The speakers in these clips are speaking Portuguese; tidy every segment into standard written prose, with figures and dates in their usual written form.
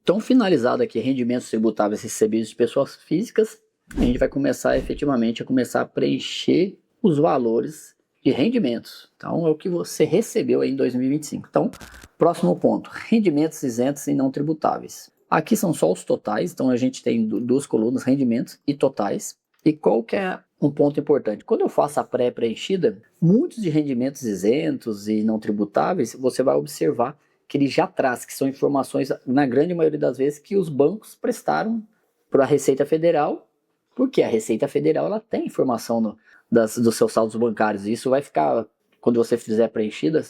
Então, finalizado aqui rendimentos tributáveis recebidos de pessoas físicas, a gente vai começar efetivamente a preencher os valores de rendimentos. Então, é o que você recebeu aí em 2025. Então, próximo ponto, rendimentos isentos e não tributáveis. Aqui são só os totais, então a gente tem duas colunas, rendimentos e totais. E qual que é um ponto importante? Quando eu faço a pré-preenchida, muitos de rendimentos isentos e não tributáveis, você vai observar que ele já traz, que são informações, na grande maioria das vezes, que os bancos prestaram para a Receita Federal, porque a Receita Federal ela tem informação dos seus saldos bancários. E isso vai ficar, quando você fizer preenchida,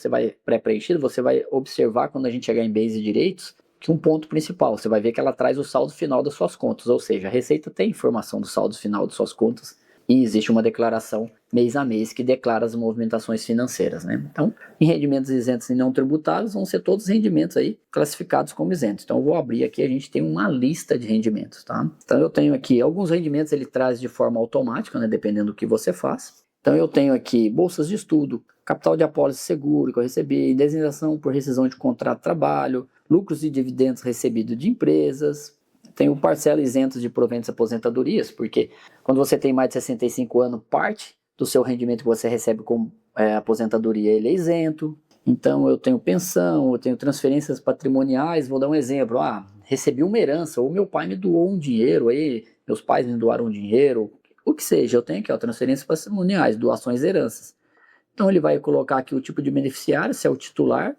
pré-preenchida, você vai observar, quando a gente chegar em bens e direitos, que um ponto principal, você vai ver que ela traz o saldo final das suas contas, ou seja, a Receita tem informação do saldo final de suas contas, e existe uma declaração mês a mês que declara as movimentações financeiras, né? Então, em rendimentos isentos e não tributáveis, vão ser todos os rendimentos aí classificados como isentos. Então, eu vou abrir aqui, a gente tem uma lista de rendimentos, tá? Então, eu tenho aqui alguns rendimentos, ele traz de forma automática, né? Dependendo do que você faz. Então, eu tenho aqui bolsas de estudo, capital de apólice seguro que eu recebi, indenização por rescisão de contrato de trabalho, lucros e dividendos recebidos de empresas. Tem parcela isentos de proventos e aposentadorias, porque quando você tem mais de 65 anos, parte do seu rendimento que você recebe com aposentadoria ele é isento. Então eu tenho pensão, eu tenho transferências patrimoniais, vou dar um exemplo, recebi uma herança, ou meu pai me doou um dinheiro, aí meus pais me doaram um dinheiro, o que seja, eu tenho aqui transferências patrimoniais, doações e heranças. Então ele vai colocar aqui o tipo de beneficiário, se é o titular,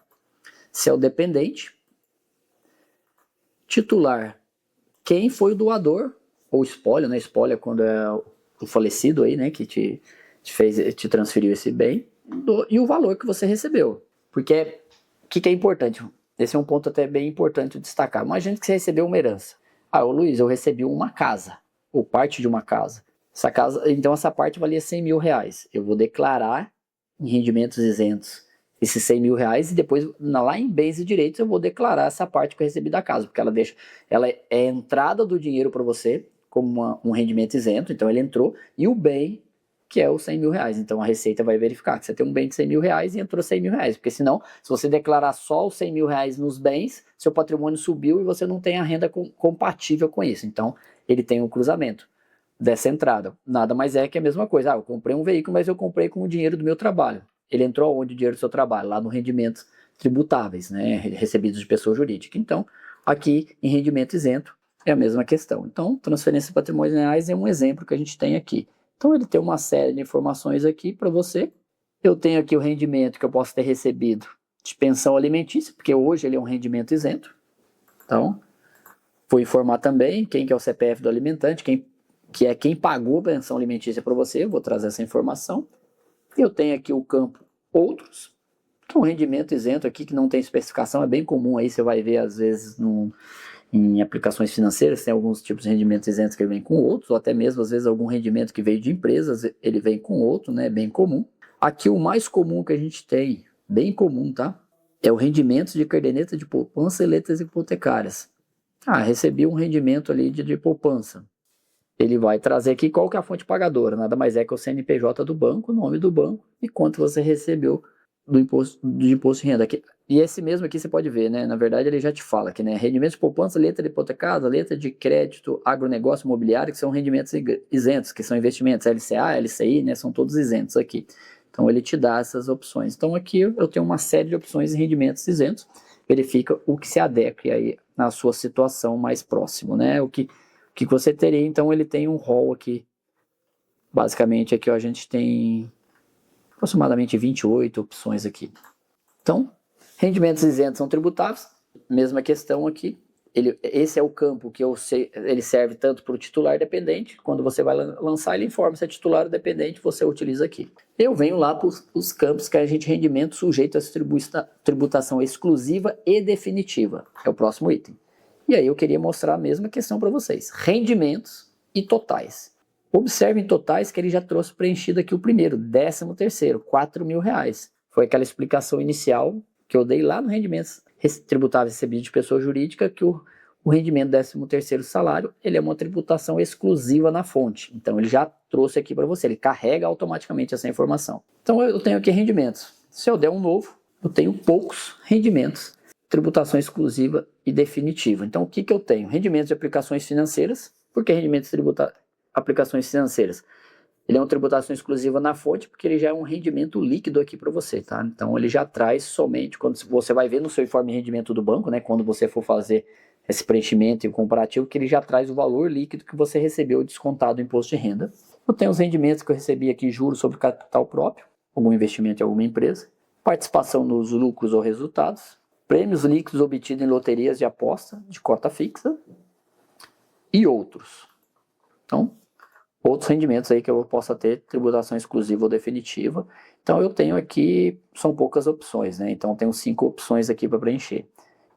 se é o dependente. Titular, quem foi o doador, ou espólio, né? Espólio é quando é o falecido aí, né? Que te transferiu esse bem, e o valor que você recebeu. Porque o que é importante? Esse é um ponto até bem importante de destacar. Imagina que você recebeu uma herança. Ô Luiz, eu recebi uma casa, ou parte de uma casa. Essa casa, então essa parte valia 100 mil reais. Eu vou declarar em rendimentos isentos esses 100 mil reais e depois lá em bens e direitos eu vou declarar essa parte que eu recebi da casa, porque ela é a entrada do dinheiro para você como um rendimento isento, então ele entrou, e o bem que é os 100 mil reais, então a Receita vai verificar que você tem um bem de 100 mil reais e entrou 100 mil reais, porque senão, se você declarar só os 100 mil reais nos bens, seu patrimônio subiu e você não tem a renda compatível com isso, então ele tem um cruzamento dessa entrada, nada mais é que a mesma coisa, eu comprei um veículo, mas eu comprei com o dinheiro do meu trabalho. Ele entrou onde o dinheiro do seu trabalho? Lá no rendimentos tributáveis, né? Recebidos de pessoa jurídica. Então, aqui em rendimento isento é a mesma questão. Então, transferências patrimoniais é um exemplo que a gente tem aqui. Então, ele tem uma série de informações aqui para você. Eu tenho aqui o rendimento que eu posso ter recebido de pensão alimentícia, porque hoje ele é um rendimento isento. Então, vou informar também quem que é o CPF do alimentante, quem pagou a pensão alimentícia para você, eu vou trazer essa informação. Eu tenho aqui o campo outros, que é um rendimento isento aqui, que não tem especificação, é bem comum aí, você vai ver às vezes em aplicações financeiras, tem alguns tipos de rendimentos isentos que ele vem com outros, ou até mesmo às vezes algum rendimento que veio de empresas, ele vem com outro, né, bem comum. Aqui o mais comum que a gente tem, bem comum, tá? É o rendimento de caderneta de poupança e letras hipotecárias. Recebi um rendimento ali de poupança. Ele vai trazer aqui qual que é a fonte pagadora, nada mais é que o CNPJ do banco, o nome do banco e quanto você recebeu de imposto de renda. E esse mesmo aqui você pode ver, né? Na verdade ele já te fala aqui, né? Rendimentos de poupança, letra de hipotecada, letra de crédito, agronegócio imobiliário, que são rendimentos isentos, que são investimentos LCA, LCI, né? São todos isentos aqui. Então ele te dá essas opções. Então aqui eu tenho uma série de opções em rendimentos isentos. Verifica o que se adeque aí na sua situação mais próximo, né? O que você teria, então ele tem um rol aqui, basicamente aqui a gente tem aproximadamente 28 opções aqui. Então, rendimentos isentos são tributáveis, mesma questão aqui, esse é o campo que ele serve tanto para o titular dependente, quando você vai lançar ele informa se é titular ou dependente, você utiliza aqui. Eu venho lá para os campos que a gente rendimento sujeito a tributação exclusiva e definitiva, é o próximo item. E aí eu queria mostrar a mesma questão para vocês. Rendimentos e totais. Observem totais que ele já trouxe preenchido aqui o primeiro, 13º, 4 mil reais. Foi aquela explicação inicial que eu dei lá no rendimentos tributáveis recebidos de pessoa jurídica, que o rendimento 13º salário, ele é uma tributação exclusiva na fonte. Então ele já trouxe aqui para você, ele carrega automaticamente essa informação. Então eu tenho aqui rendimentos. Se eu der um novo, eu tenho poucos rendimentos, tributação exclusiva e definitiva. Então, o que eu tenho? Rendimentos de aplicações financeiras. Por que rendimentos de aplicações financeiras? Ele é uma tributação exclusiva na fonte, porque ele já é um rendimento líquido aqui para você, tá? Então, ele já traz somente, quando você vai ver no seu informe de rendimento do banco, né? Quando você for fazer esse preenchimento e o comparativo, que ele já traz o valor líquido que você recebeu descontado do imposto de renda. Eu tenho os rendimentos que eu recebi aqui, juros sobre capital próprio, algum investimento em alguma empresa, participação nos lucros ou resultados, prêmios líquidos obtidos em loterias de aposta de cota fixa e outros. Então, outros rendimentos aí que eu possa ter, tributação exclusiva ou definitiva. Então, eu tenho aqui, são poucas opções, né? Então, eu tenho 5 opções aqui para preencher.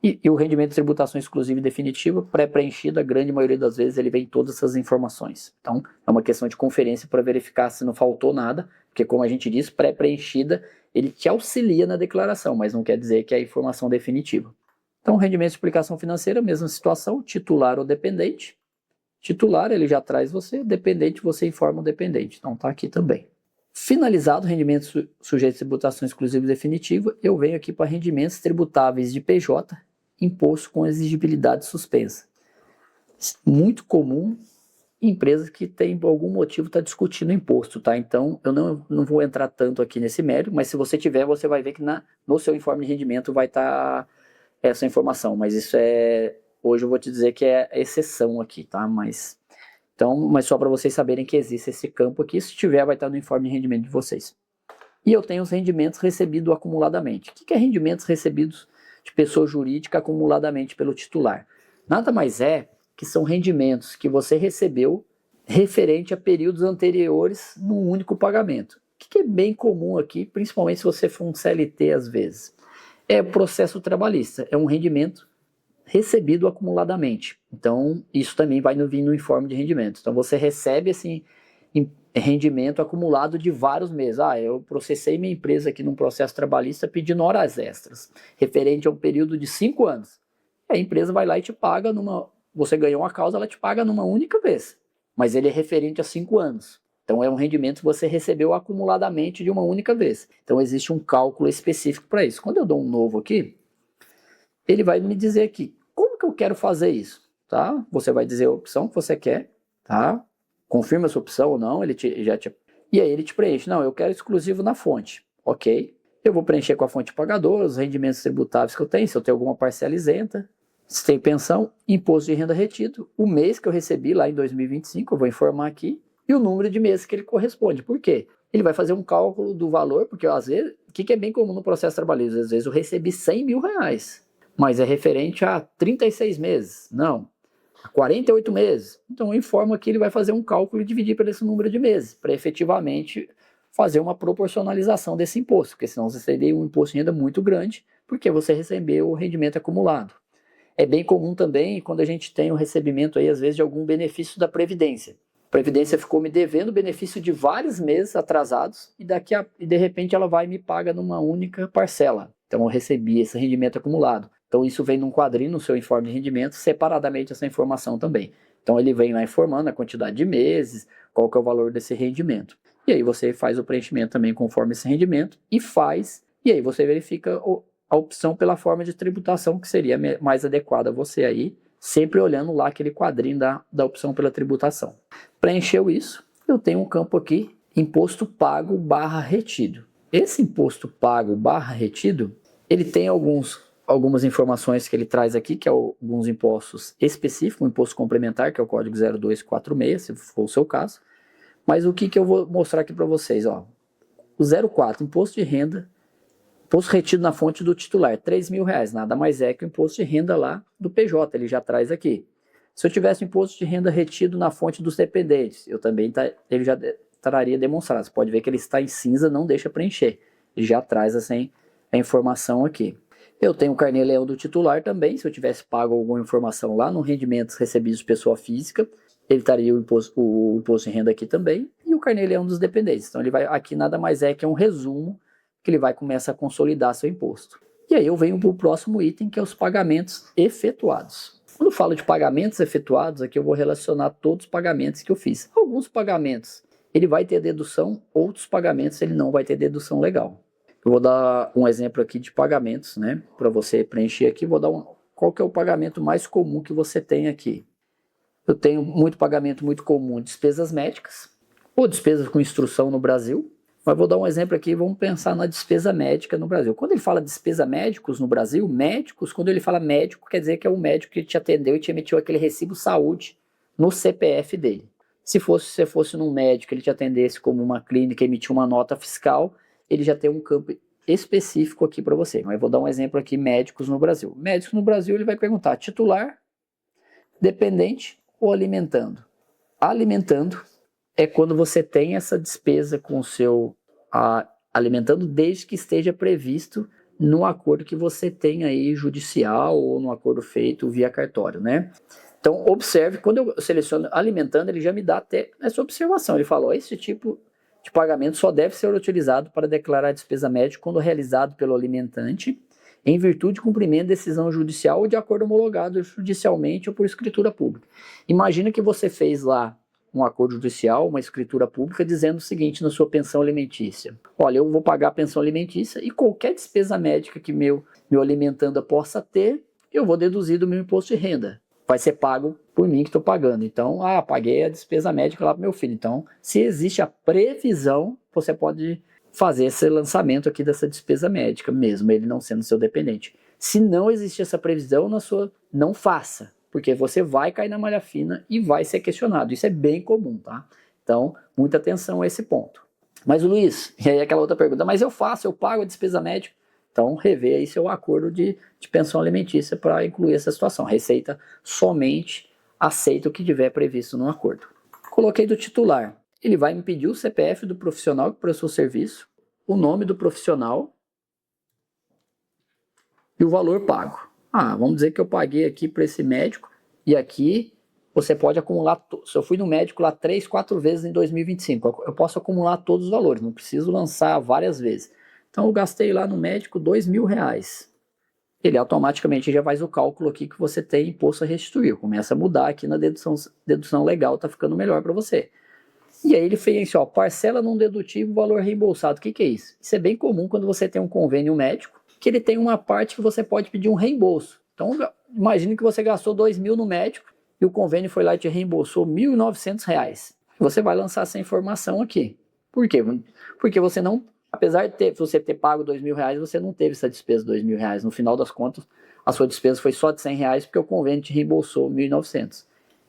E o rendimento de tributação exclusiva e definitiva, pré-preenchido, a grande maioria das vezes ele vem todas essas informações. Então, é uma questão de conferência para verificar se não faltou nada, porque como a gente disse, pré-preenchida, ele te auxilia na declaração, mas não quer dizer que é a informação definitiva. Então, rendimento de aplicação financeira, mesma situação, titular ou dependente. Titular, ele já traz você, dependente, você informa o dependente. Então, está aqui também. Finalizado o rendimento sujeito a tributação exclusiva e definitiva, eu venho aqui para rendimentos tributáveis de PJ, imposto com exigibilidade suspensa. Muito comum em empresas que tem, por algum motivo, está discutindo imposto, tá? Então, eu não vou entrar tanto aqui nesse mérito, mas se você tiver, você vai ver que no seu informe de rendimento vai estar essa informação, mas isso hoje eu vou te dizer que é exceção aqui, tá? Mas só para vocês saberem que existe esse campo aqui, se tiver, vai estar no informe de rendimento de vocês. E eu tenho os rendimentos recebidos acumuladamente. O que é rendimentos recebidos de pessoa jurídica acumuladamente pelo titular? Nada mais é que são rendimentos que você recebeu referente a períodos anteriores num único pagamento. O que é bem comum aqui, principalmente se você for um CLT às vezes? É o processo trabalhista, é um rendimento recebido acumuladamente. Então, isso também vai vir no informe de rendimento. Então, você recebe esse rendimento acumulado de vários meses. Eu processei minha empresa aqui num processo trabalhista pedindo horas extras, referente a um período de 5 anos. A empresa vai lá e te paga você ganhou uma causa, ela te paga numa única vez, mas ele é referente a 5 anos. Então, é um rendimento que você recebeu acumuladamente de uma única vez. Então, existe um cálculo específico para isso. Quando eu dou um novo aqui, ele vai me dizer aqui, como que eu quero fazer isso? Tá? Você vai dizer a opção que você quer, tá? Confirma a sua opção ou não, e aí ele te preenche. Não, eu quero exclusivo na fonte. Ok. Eu vou preencher com a fonte pagadora, os rendimentos tributáveis que eu tenho, se eu tenho alguma parcela isenta, se tem pensão, imposto de renda retido, o mês que eu recebi lá em 2025, eu vou informar aqui, e o número de meses que ele corresponde. Por quê? Ele vai fazer um cálculo do valor, porque às vezes, o que é bem comum no processo trabalhista? Às vezes eu recebi 100 mil reais, mas é referente a 36 meses. Não, 48 meses. Então, eu informo que ele vai fazer um cálculo e dividir por esse número de meses, para efetivamente fazer uma proporcionalização desse imposto, porque senão você teria um imposto de renda muito grande, porque você recebeu o rendimento acumulado. É bem comum também quando a gente tem o recebimento, aí, às vezes, de algum benefício da Previdência. A Previdência ficou me devendo benefício de vários meses atrasados e de repente ela vai e me paga numa única parcela. Então, eu recebi esse rendimento acumulado. Então, isso vem num quadrinho no seu informe de rendimento, separadamente essa informação também. Então, ele vem lá informando a quantidade de meses, qual que é o valor desse rendimento. E aí você faz o preenchimento também conforme esse rendimento e aí você verifica a opção pela forma de tributação que seria mais adequada a você aí, sempre olhando lá aquele quadrinho da opção pela tributação. Preencheu isso, eu tenho um campo aqui, imposto pago / retido. Esse imposto pago / retido, ele tem algumas informações que ele traz aqui, que é alguns impostos específicos, um imposto complementar, que é o código 0246, se for o seu caso. Mas o que eu vou mostrar aqui para vocês? Ó, o 04, imposto de renda, imposto retido na fonte do titular, R$3.000, nada mais é que o imposto de renda lá do PJ, ele já traz aqui. Se eu tivesse imposto de renda retido na fonte dos dependentes, ele já traria demonstrado. Você pode ver que ele está em cinza, não deixa preencher. Ele já traz assim, a informação aqui. Eu tenho o carnê-leão do titular também, se eu tivesse pago alguma informação lá no rendimentos recebidos de pessoa física, ele estaria o imposto de renda aqui também, e o carnê-leão dos dependentes. Então, ele vai aqui nada mais é que um resumo que ele vai começar a consolidar seu imposto. E aí eu venho para o próximo item, que é os pagamentos efetuados. Quando eu falo de pagamentos efetuados, aqui eu vou relacionar todos os pagamentos que eu fiz. Alguns pagamentos ele vai ter dedução, outros pagamentos ele não vai ter dedução legal. Eu vou dar um exemplo aqui de pagamentos, né, para você preencher aqui. Vou dar qual que é o pagamento mais comum que você tem aqui. Eu tenho muito pagamento muito comum, despesas médicas, ou despesas com instrução no Brasil. Mas vou dar um exemplo aqui, vamos pensar na despesa médica no Brasil. Quando ele fala despesa médicos no Brasil, médicos, quando ele fala médico, quer dizer que é um médico que te atendeu e te emitiu aquele recibo saúde no CPF dele. Se você fosse num médico, ele te atendesse como uma clínica e emitiu uma nota fiscal, ele já tem um campo específico aqui para você. Mas vou dar um exemplo aqui, médicos no Brasil. Médicos no Brasil, ele vai perguntar titular, dependente ou alimentando. Alimentando é quando você tem essa despesa com o seu alimentando desde que esteja previsto no acordo que você tem aí judicial ou no acordo feito via cartório, né? Então, observe, quando eu seleciono alimentando, ele já me dá até essa observação. Ele falou, esse tipo de pagamento só deve ser utilizado para declarar despesa médica quando realizado pelo alimentante, em virtude de cumprimento de decisão judicial ou de acordo homologado judicialmente ou por escritura pública. Imagina que você fez lá um acordo judicial, uma escritura pública, dizendo o seguinte na sua pensão alimentícia. Olha, eu vou pagar a pensão alimentícia e qualquer despesa médica que meu alimentando possa ter, eu vou deduzir do meu imposto de renda. Vai ser pago por mim que estou pagando. Então, paguei a despesa médica lá para meu filho. Então, se existe a previsão, você pode fazer esse lançamento aqui dessa despesa médica, mesmo ele não sendo seu dependente. Se não existe essa previsão, não faça, porque você vai cair na malha fina e vai ser questionado. Isso é bem comum, tá? Então, muita atenção a esse ponto. Mas, Luiz, e aí aquela outra pergunta, mas eu pago a despesa médica? Então, rever aí seu acordo de pensão alimentícia para incluir essa situação. A Receita somente aceita o que tiver previsto no acordo. Coloquei do titular. Ele vai me pedir o CPF do profissional que prestou o serviço, o nome do profissional e o valor pago. Vamos dizer que eu paguei aqui para esse médico e aqui você pode acumular, se eu fui no médico lá 3, 4 vezes em 2025, eu posso acumular todos os valores, não preciso lançar várias vezes. Então eu gastei lá no médico R$2.000. Ele automaticamente já faz o cálculo aqui que você tem imposto a restituir. Começa a mudar aqui na dedução legal, tá ficando melhor para você. E aí ele fez assim, parcela não dedutivo, valor reembolsado. O que é isso? Isso é bem comum quando você tem um convênio médico, que ele tem uma parte que você pode pedir um reembolso. Então, imagine que você gastou R$2.000 no médico e o convênio foi lá e te reembolsou R$1.900. Você vai lançar essa informação aqui. Por quê? Porque você não, apesar de você ter pago R$2.000, você não teve essa despesa de R$2.000. No final das contas, a sua despesa foi só de R$100 porque o convênio te reembolsou R$1.900.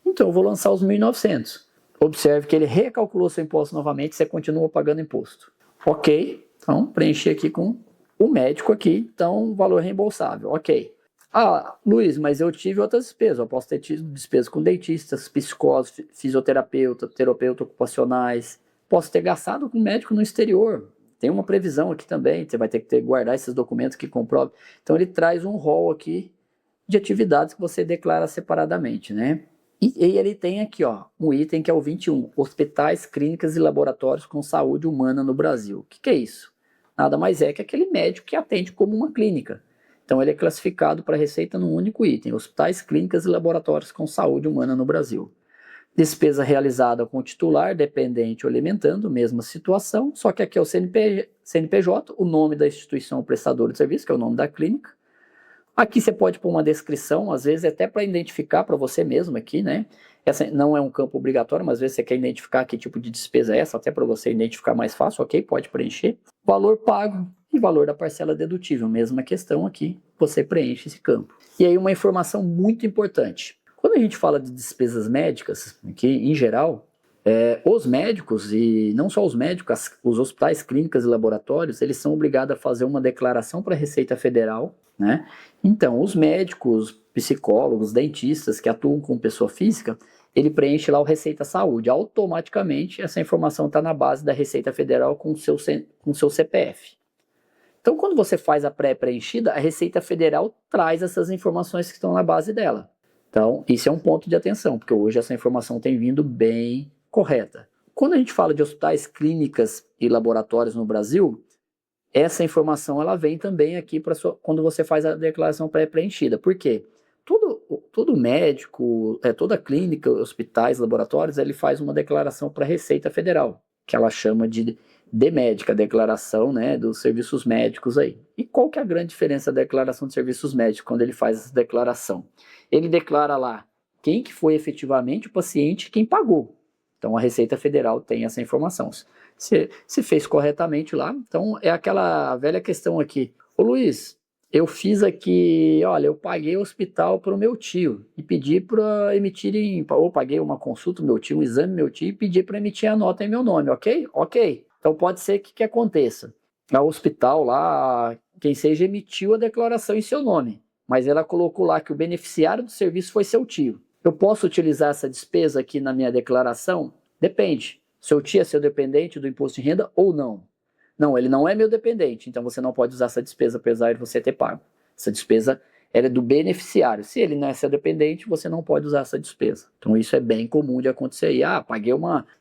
Então, eu vou lançar os R$1.900. Observe que ele recalculou seu imposto novamente, você continua pagando imposto. Ok, então preenchi aqui com o médico aqui, então valor reembolsável, ok. Luiz, mas eu tive outras despesas, eu posso ter tido despesas com dentistas, psicólogos, fisioterapeuta, terapeuta ocupacionais, posso ter gastado com médico no exterior, tem uma previsão aqui também, você vai ter que guardar esses documentos que comprovam. Então ele traz um rol aqui de atividades que você declara separadamente, né? E ele tem aqui, um item que é o 21, hospitais, clínicas e laboratórios com saúde humana no Brasil. O que é isso? Nada mais é que aquele médico que atende como uma clínica. Então ele é classificado para receita num único item, hospitais, clínicas e laboratórios com saúde humana no Brasil. Despesa realizada com o titular, dependente ou alimentando, mesma situação, só que aqui é o CNPJ, o nome da instituição prestadora de serviço, que é o nome da clínica. Aqui você pode pôr uma descrição, às vezes até para identificar para você mesmo aqui, né? Essa não é um campo obrigatório, mas às vezes você quer identificar que tipo de despesa é essa, até para você identificar mais fácil, ok? Pode preencher. Valor pago e valor da parcela dedutível, mesma questão aqui, você preenche esse campo. E aí uma informação muito importante. Quando a gente fala de despesas médicas, aqui em geral, os médicos, e não só os médicos, os hospitais, clínicas e laboratórios, eles são obrigados a fazer uma declaração para a Receita Federal, né? Então, os médicos, psicólogos, dentistas que atuam com pessoa física, ele preenche lá o Receita Saúde. Automaticamente, essa informação está na base da Receita Federal com o seu CPF. Então, quando você faz a pré-preenchida, a Receita Federal traz essas informações que estão na base dela. Então, isso é um ponto de atenção, porque hoje essa informação tem vindo bem correta. Quando a gente fala de hospitais, clínicas e laboratórios no Brasil, essa informação ela vem também aqui quando você faz a declaração pré-preenchida. Por quê? Todo médico, toda clínica, hospitais, laboratórios, ele faz uma declaração para a Receita Federal, que ela chama de de médica, a declaração, né, dos serviços médicos aí. E qual que é a grande diferença da declaração de serviços médicos quando ele faz essa declaração? Ele declara lá quem que foi efetivamente o paciente e quem pagou. Então a Receita Federal tem essa informação. Se fez corretamente lá, então é aquela velha questão aqui. Ô Luiz, eu fiz aqui, olha, eu paguei o hospital para o meu tio e pedi para emitirem, ou paguei uma consulta do meu tio, um exame do meu tio e pedi para emitir a nota em meu nome, ok? Ok. Então pode ser que aconteça. O hospital lá, quem seja, emitiu a declaração em seu nome, mas ela colocou lá que o beneficiário do serviço foi seu tio. Eu posso utilizar essa despesa aqui na minha declaração? Depende. Seu tio é seu dependente do imposto de renda ou não? Não, ele não é meu dependente, então você não pode usar essa despesa, apesar de você ter pago. Essa despesa é do beneficiário. Se ele não é seu dependente, você não pode usar essa despesa. Então isso é bem comum de acontecer aí.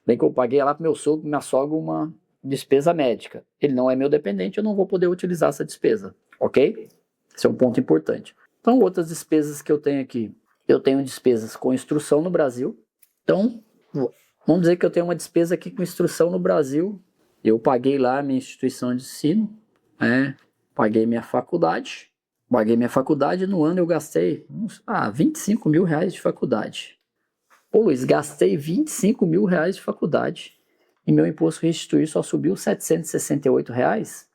Bem que eu paguei lá para meu sogro, minha sogra, uma despesa médica. Ele não é meu dependente, eu não vou poder utilizar essa despesa, ok? Esse é um ponto importante. Então, outras despesas que eu tenho aqui. Eu tenho despesas com instrução no Brasil. Então, vamos dizer que eu tenho uma despesa aqui com instrução no Brasil. Eu paguei lá a minha instituição de ensino, paguei minha faculdade. No ano eu gastei 25 mil reais de faculdade. Pô, Luiz, gastei 25 mil reais de faculdade e meu imposto restituir só subiu R$ 768 reais?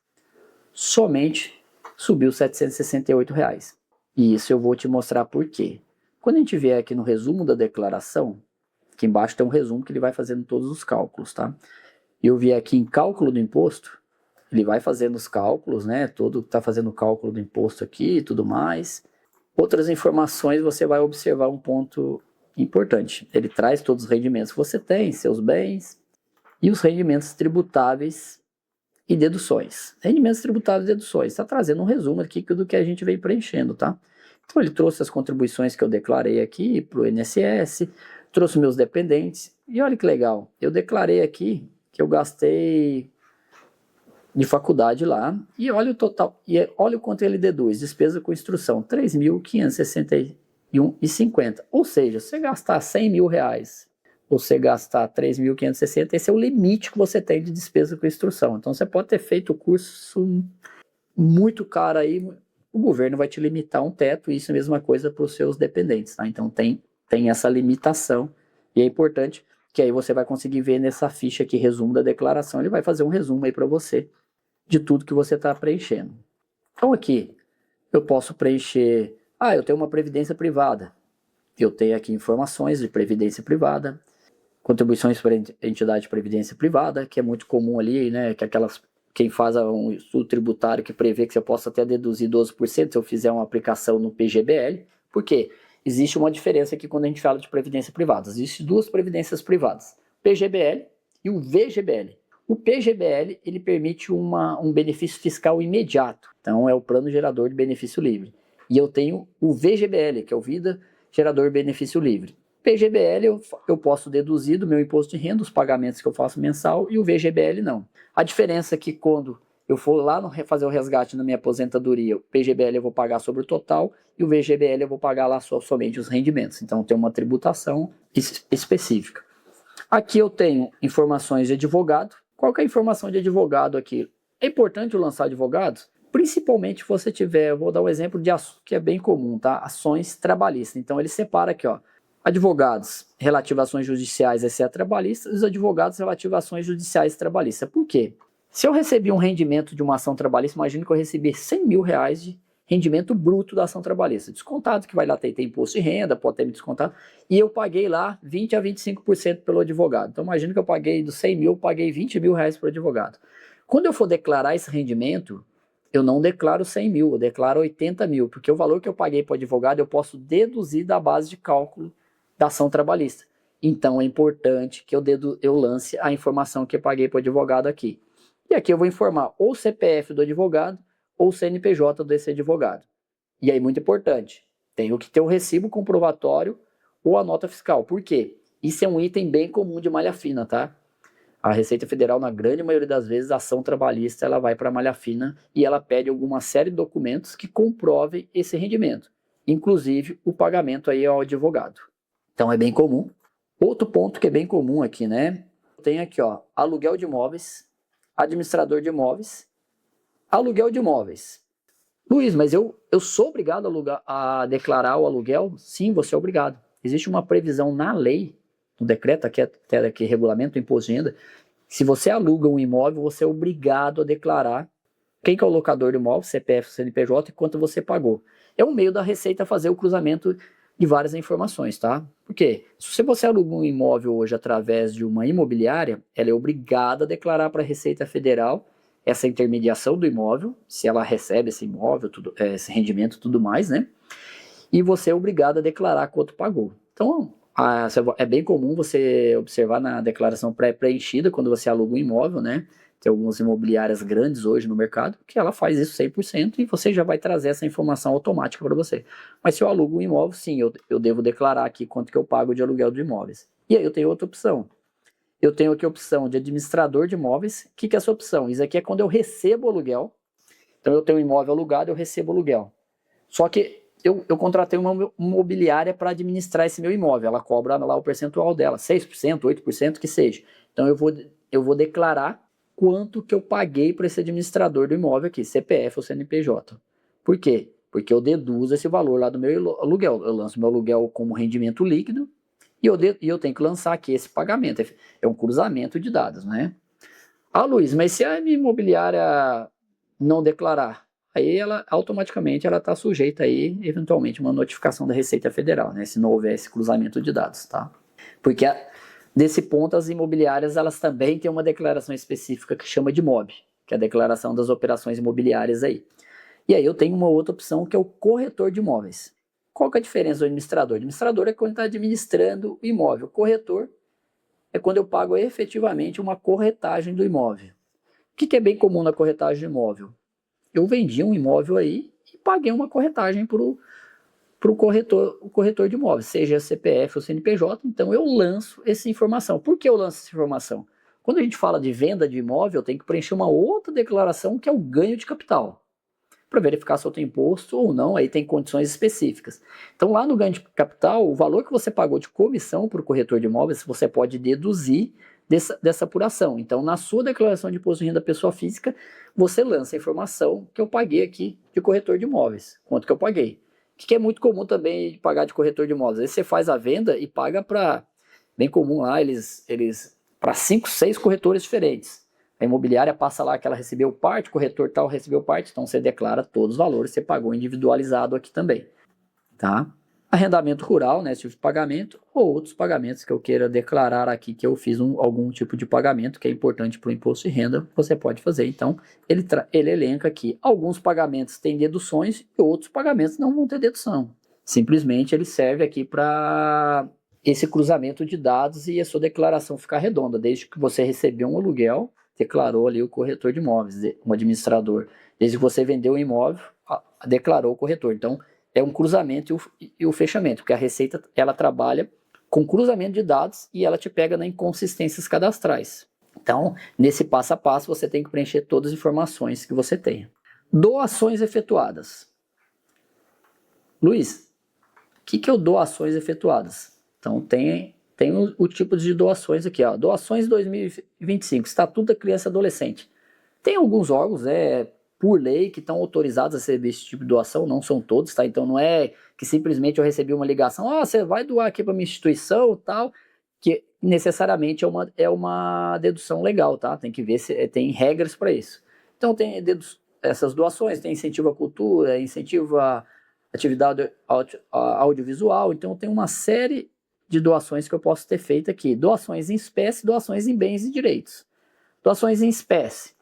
Somente subiu R$ 768 reais. E isso eu vou te mostrar por quê. Quando a gente vier aqui no resumo da declaração, aqui embaixo tem um resumo que ele vai fazendo todos os cálculos, tá? E eu vier aqui em cálculo do imposto, ele vai fazendo os cálculos, né? Todo está fazendo o cálculo do imposto aqui e tudo mais. Outras informações você vai observar um ponto importante. Ele traz todos os rendimentos que você tem, seus bens e os rendimentos tributáveis e deduções. Rendimentos tributáveis e deduções. Está trazendo um resumo aqui do que a gente vem preenchendo, tá? Então ele trouxe as contribuições que eu declarei aqui para o INSS, trouxe meus dependentes. E olha que legal, eu declarei aqui que eu gastei de faculdade lá, e olha o total, e olha o quanto ele deduz, despesa com instrução, R$ 3.561,50. Ou seja, se você gastar 100 mil reais, ou você gastar 3.560, esse é o limite que você tem de despesa com instrução. Então você pode ter feito o curso muito caro aí, o governo vai te limitar um teto, e isso é a mesma coisa para os seus dependentes, tá? Então tem essa limitação, e é importante que aí você vai conseguir ver nessa ficha aqui, resumo da declaração, ele vai fazer um resumo aí para você de tudo que você está preenchendo. Então aqui, eu posso preencher, eu tenho uma previdência privada, eu tenho aqui informações de previdência privada, contribuições para entidade de previdência privada, que é muito comum ali, né, que quem faz um estudo tributário que prevê que você possa até deduzir 12% se eu fizer uma aplicação no PGBL, por quê? Existe uma diferença aqui quando a gente fala de previdência privada. Existem duas previdências privadas, PGBL e o VGBL. O PGBL, ele permite um benefício fiscal imediato. Então, é o Plano Gerador de Benefício Livre. E eu tenho o VGBL, que é o Vida Gerador de Benefício Livre. PGBL, eu posso deduzir do meu imposto de renda os pagamentos que eu faço mensal, e o VGBL não. A diferença é que quando eu for lá fazer o resgate na minha aposentadoria, o PGBL eu vou pagar sobre o total e o VGBL eu vou pagar lá somente os rendimentos. Então tem uma tributação específica. Aqui eu tenho informações de advogado. Qual que é a informação de advogado aqui? É importante lançar advogados? Principalmente se você tiver, eu vou dar um exemplo de que é bem comum, tá? Ações trabalhistas. Então ele separa aqui, ó. Advogados relativos a ações judiciais, exceto trabalhistas, e os advogados relativos a ações judiciais trabalhistas. Por quê? Se eu recebi um rendimento de uma ação trabalhista, imagine que eu recebi 100 mil reais de rendimento bruto da ação trabalhista. Descontado, que vai lá ter imposto de renda, pode ter me descontado, e eu paguei lá 20 a 25% pelo advogado. Então imagine que eu paguei dos 100 mil, eu paguei 20 mil reais para o advogado. Quando eu for declarar esse rendimento, eu não declaro 100 mil, eu declaro 80 mil, porque o valor que eu paguei para o advogado eu posso deduzir da base de cálculo da ação trabalhista. Então é importante que eu lance a informação que eu paguei para o advogado aqui. E aqui eu vou informar ou o CPF do advogado ou o CNPJ desse advogado. E aí, muito importante, tenho que ter o recibo comprovatório ou a nota fiscal. Por quê? Isso é um item bem comum de malha fina, tá? A Receita Federal, na grande maioria das vezes, a ação trabalhista, ela vai para a malha fina e ela pede alguma série de documentos que comprovem esse rendimento, inclusive o pagamento aí ao advogado. Então é bem comum. Outro ponto que é bem comum aqui, né? Tem aqui, ó, aluguel de imóveis administrador de imóveis, aluguel de imóveis. Luiz, mas eu sou obrigado a declarar o aluguel? Sim, você é obrigado. Existe uma previsão na lei, no decreto, até aqui, regulamento do imposto de renda, se você aluga um imóvel, você é obrigado a declarar quem que é o locador do imóvel, CPF, CNPJ, e quanto você pagou. É um meio da Receita fazer o cruzamento de várias informações, tá? Por quê? Se você aluga um imóvel hoje através de uma imobiliária, ela é obrigada a declarar para a Receita Federal essa intermediação do imóvel, se ela recebe esse imóvel, esse rendimento e tudo mais, né? E você é obrigado a declarar quanto pagou. Então, é bem comum você observar na declaração pré-preenchida, quando você aluga um imóvel, né? Tem algumas imobiliárias grandes hoje no mercado, que ela faz isso 100% e você já vai trazer essa informação automática para você. Mas se eu alugo um imóvel, sim, eu devo declarar aqui quanto que eu pago de aluguel de imóveis. E aí eu tenho outra opção. Eu tenho aqui a opção de administrador de imóveis. O que é essa opção? Isso aqui é quando eu recebo aluguel. Então eu tenho um imóvel alugado, eu recebo aluguel. Só que eu contratei uma imobiliária para administrar esse meu imóvel. Ela cobra lá o percentual dela, 6%, 8%, que seja. Então eu vou declarar quanto que eu paguei para esse administrador do imóvel aqui, CPF ou CNPJ. Por quê? Porque eu deduzo esse valor lá do meu aluguel. Eu lanço meu aluguel como rendimento líquido e eu tenho que lançar aqui esse pagamento. É um cruzamento de dados, né? Ah, Luiz, mas se a minha imobiliária não declarar, aí ela automaticamente ela está sujeita aí, eventualmente, uma notificação da Receita Federal, né? Se não houver esse cruzamento de dados, tá? Porque desse ponto as imobiliárias elas também têm uma declaração específica que chama de MOB, que é a declaração das operações imobiliárias aí. E aí eu tenho uma outra opção que é o corretor de imóveis. Qual que é a diferença do administrador? O administrador é quando está administrando o imóvel. O corretor é quando eu pago efetivamente uma corretagem do imóvel. O que é bem comum na corretagem de imóvel? Eu vendi um imóvel aí e paguei uma corretagem para o corretor de imóveis, seja CPF ou CNPJ, então eu lanço essa informação. Por que eu lanço essa informação? Quando a gente fala de venda de imóvel, eu tenho que preencher uma outra declaração que é o ganho de capital, para verificar se eu tenho imposto ou não, aí tem condições específicas. Então lá no ganho de capital, o valor que você pagou de comissão para o corretor de imóveis, você pode deduzir dessa apuração. Então na sua declaração de imposto de renda pessoa física, você lança a informação que eu paguei aqui de corretor de imóveis, quanto que eu paguei. O que é muito comum também de pagar de corretor de imóveis? Aí você faz a venda e paga para, bem comum lá, eles para 5, 6 corretores diferentes. A imobiliária passa lá que ela recebeu parte, o corretor tal recebeu parte, então você declara todos os valores, você pagou individualizado aqui também, tá? Arrendamento rural, né, esse tipo de pagamento, ou outros pagamentos que eu queira declarar aqui que eu fiz algum tipo de pagamento que é importante para o imposto de renda, você pode fazer. Então, ele elenca aqui, alguns pagamentos têm deduções e outros pagamentos não vão ter dedução. Simplesmente ele serve aqui para esse cruzamento de dados e a sua declaração ficar redonda, desde que você recebeu um aluguel, declarou ali o corretor de imóveis, um administrador. Desde que você vendeu o imóvel, declarou o corretor. Então, é um cruzamento e o fechamento, porque a Receita ela trabalha com cruzamento de dados e ela te pega nas inconsistências cadastrais. Então, nesse passo a passo, você tem que preencher todas as informações que você tem. Doações efetuadas. Luiz, o que é o doações efetuadas? Então, tem o tipo de doações aqui, ó. Doações 2025, Estatuto da Criança e Adolescente. Tem alguns órgãos, por lei, que estão autorizados a receber esse tipo de doação, não são todos, tá? Então não é que simplesmente eu recebi uma ligação, você vai doar aqui para minha instituição tal, que necessariamente é uma dedução legal, tá? Tem que ver se tem regras para isso. Então tem essas doações, tem incentivo à cultura, incentivo à atividade audiovisual, então tem uma série de doações que eu posso ter feito aqui. Doações em espécie, doações em bens e direitos. Doações em espécie.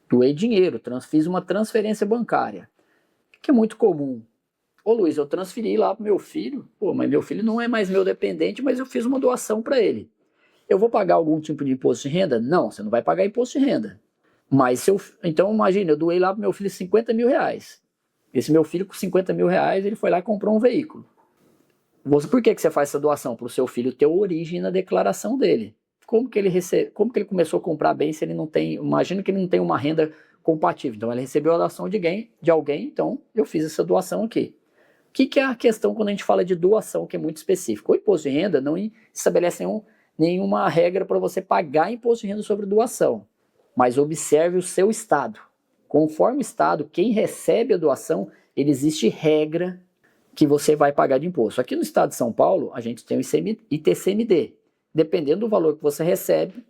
Doei dinheiro, fiz uma transferência bancária, que é muito comum. Ô Luiz, eu transferi lá pro meu filho, mas meu filho não é mais meu dependente, mas eu fiz uma doação para ele. Eu vou pagar algum tipo de imposto de renda? Não, você não vai pagar imposto de renda. Mas então imagina, eu doei lá pro meu filho 50 mil reais. Esse meu filho com 50 mil reais, ele foi lá e comprou um veículo. Por que você faz essa doação? Para o seu filho ter origem na declaração dele. Como que ele começou a comprar bem se ele não tem, imagina que ele não tem uma renda compatível. Então ele recebeu a doação de alguém, então eu fiz essa doação aqui. O que é a questão quando a gente fala de doação, que é muito específico? O imposto de renda não estabelece nenhuma regra para você pagar imposto de renda sobre doação. mas observe o seu estado. Conforme o estado, quem recebe a doação, existe regra que você vai pagar de imposto. Aqui no estado de São Paulo, a gente tem o ITCMD. Dependendo do valor que você recebe,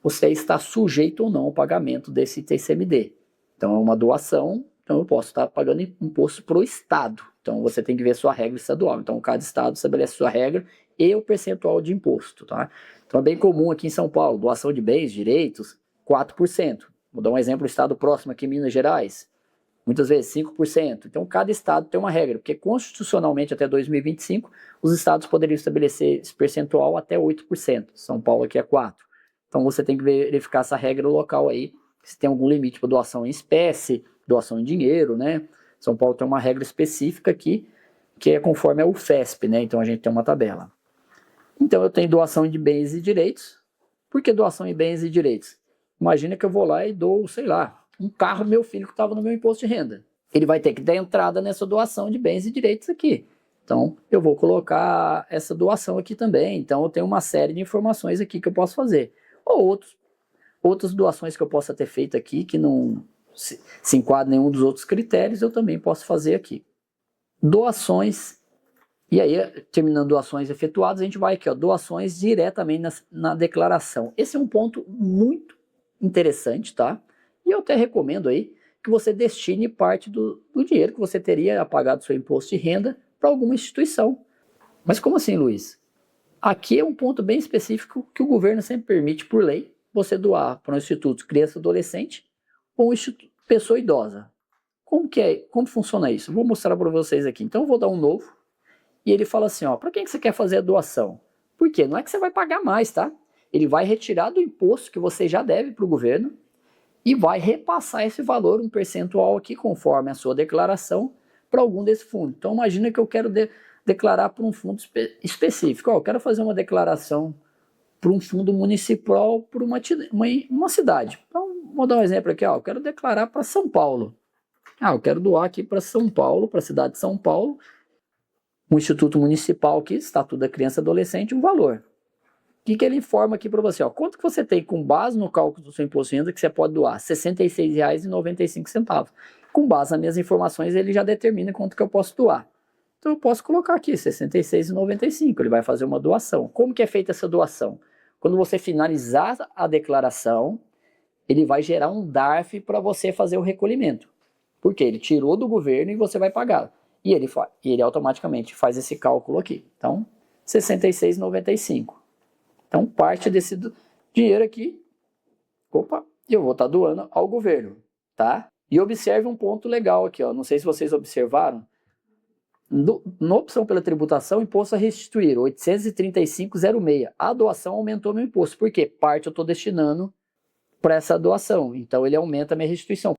você está sujeito ou não ao pagamento desse ITCMD. Então é uma doação, então eu posso estar pagando imposto para o estado. Então você tem que ver a sua regra estadual. Então cada estado estabelece a sua regra e o percentual de imposto, tá? Então é bem comum aqui em São Paulo, doação de bens, direitos, 4%. Vou dar um exemplo do estado próximo aqui em Minas Gerais, muitas vezes 5%. Então cada estado tem uma regra, porque constitucionalmente até 2025 os estados poderiam estabelecer esse percentual até 8%. São Paulo aqui é 4%. Então você tem que verificar essa regra local aí, se tem algum limite para doação em espécie, doação em dinheiro, né? São Paulo tem uma regra específica aqui, que é conforme a UFESP, né? Então a gente tem uma tabela. Então eu tenho doação de bens e direitos. Por que doação de bens e direitos? Imagina que eu vou lá e dou, sei lá, um carro do meu filho que estava no meu imposto de renda. Ele vai ter que dar entrada nessa doação de bens e direitos aqui. Então eu vou colocar essa doação aqui também. Então eu tenho uma série de informações aqui que eu posso fazer. Ou outras doações que eu possa ter feito aqui que não se enquadram em nenhum dos outros critérios, eu também posso fazer aqui. Doações. E aí, terminando doações efetuadas, a gente vai aqui, ó, doações diretamente na declaração. Esse é um ponto muito interessante, tá? E eu até recomendo aí que você destine parte do dinheiro que você teria a pagar do seu imposto de renda para alguma instituição. Mas como assim, Luiz? Aqui é um ponto bem específico que o governo sempre permite, por lei, você doar para um instituto criança e adolescente ou um instituto pessoa idosa. Como funciona isso? Vou mostrar para vocês aqui. Então eu vou dar um novo. E ele fala assim, ó, para quem que você quer fazer a doação? Por quê? Não é que você vai pagar mais, tá? Ele vai retirar do imposto que você já deve para o governo e vai repassar esse valor, um percentual aqui, conforme a sua declaração, para algum desse fundo. Então imagina que eu quero declarar para um fundo específico. Ó, eu quero fazer uma declaração para um fundo municipal para uma cidade. Então, vou dar um exemplo aqui, ó, eu quero declarar para São Paulo. Eu quero doar aqui para São Paulo, para a cidade de São Paulo, um instituto municipal aqui, Estatuto da Criança e Adolescente, um valor. O que ele informa aqui para você? Ó, quanto que você tem com base no cálculo do seu imposto de renda que você pode doar? R$ 66,95. Com base nas minhas informações, ele já determina quanto que eu posso doar. Então eu posso colocar aqui R$ 66,95. Ele vai fazer uma doação. Como que é feita essa doação? Quando você finalizar a declaração, ele vai gerar um DARF para você fazer o recolhimento. Porque ele tirou do governo e você vai pagar. E ele automaticamente faz esse cálculo aqui. Então, R$ 66,95. Então, parte desse dinheiro aqui, eu vou estar doando ao governo, tá? E observe um ponto legal aqui, ó. Não sei se vocês observaram. Na opção pela tributação, imposto a restituir, 835,06. A doação aumentou meu imposto. Por quê? Parte eu estou destinando para essa doação. Então, ele aumenta a minha restituição.